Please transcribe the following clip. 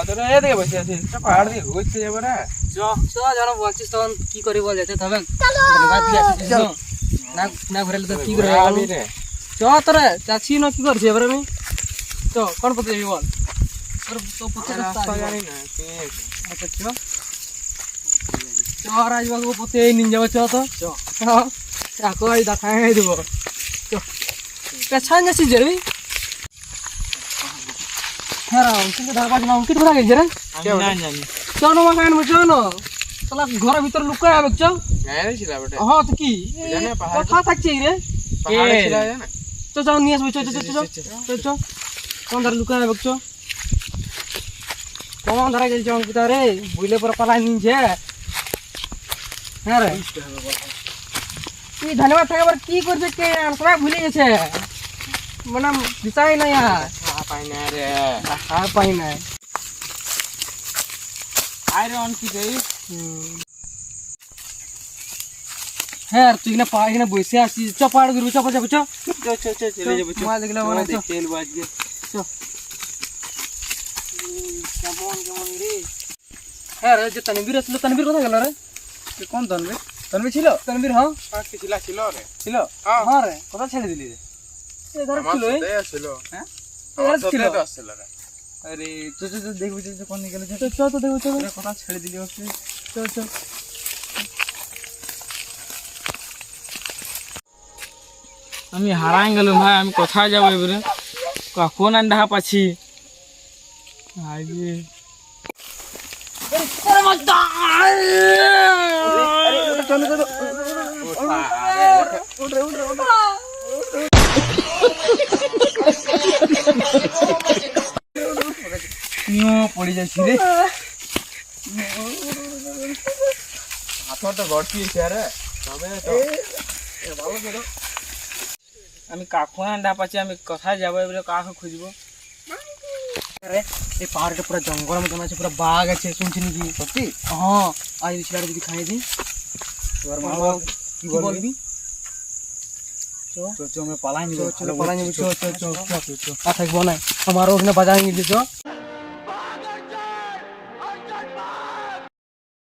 তোরা এদিকে বসে আছিস পাহাড় দিকে ঘুরতে যাবো না জানো বলছিস তখন কি করে বল যেতে তবে না না ঘুরালে তো কি করে চ তোরা যাচ্ছি না কি করছি এবার আমি চ কোন পথে যাবি বল তোর তো পথে রাস্তা জানি না আচ্ছা চ চ রাজবাবু পথে নিয়ে যাবো চ তো চ কই দেখাই দেবো চ পেছান যাচ্ছিস যে হ্যাঁ কিন্তু ধারবাজ না অঙ্কিত কোথায় গেছে রে জানি চলো মা কান বুঝো না তাহলে ঘরের ভিতর লুকায় আবে চ হ্যাঁ তো কি কথা থাকছে রে চ চ নিয়ে আসবো চ চ চ চ চ কোন ধারে লুকায় আবে চ কোন ধারে গেছে অঙ্কিত রে বুঝলে পরে পালাই নিছে হ্যাঁ রে তুই ধন্যবাদ থাকে আবার কি করছে কে সবাই ভুলে গেছে মানে দিশাই নাই আর পাই না রে আর পাই না আয়রন কি দেই হ্যাঁ তুই না পাই না বসে আসছিস চ পাড় গুরু চ চ চ চলে যাবো মা দেখলে মনে চ খেলবো আজকে চ কেমন কেমন রে হ্যাঁ রে যে তানবীর আসলো তানবীর কোথায় গেল রে কোন তনবীর তনবীর ছিল তানবীর হ্যাঁ কি ছিল রে ছিল হ্যাঁ রে কোথায় ছেড়ে দিলি রে এ ধর ছিল ছিল হ্যাঁ এর ছিল তো আসছিল রে আরে তো দেখবি যে কোন গেল চ চ তো দেখো চ কথা ছেড়ে দিলি ওকে চ চ আমি হারাই গেলাম ভাই আমি কোথায় যাবো এবারে কখন আন্ডা পাচ্ছি পড়ে যাচ্ছি রে হাতটা গড়তি রে তবে তো ভালো করে আমি কখন আন্ডা পাচ্ছি আমি কোথায় যাবো এবারে কাকে খুঁজবো আরে এই পাহাড়টা পুরো জঙ্গলের মতন আছে পুরো বাঘ আছে শুনছি নাকি সত্যি হ্যাঁ আজ ছেলেটা যদি খাই দিই তোর মা কি বলবি তো আমরা পালাই নিব পালাই নিবি চ চ চ চ আর থাকবো না আমার ওখানে বাজার নিয়ে দিছ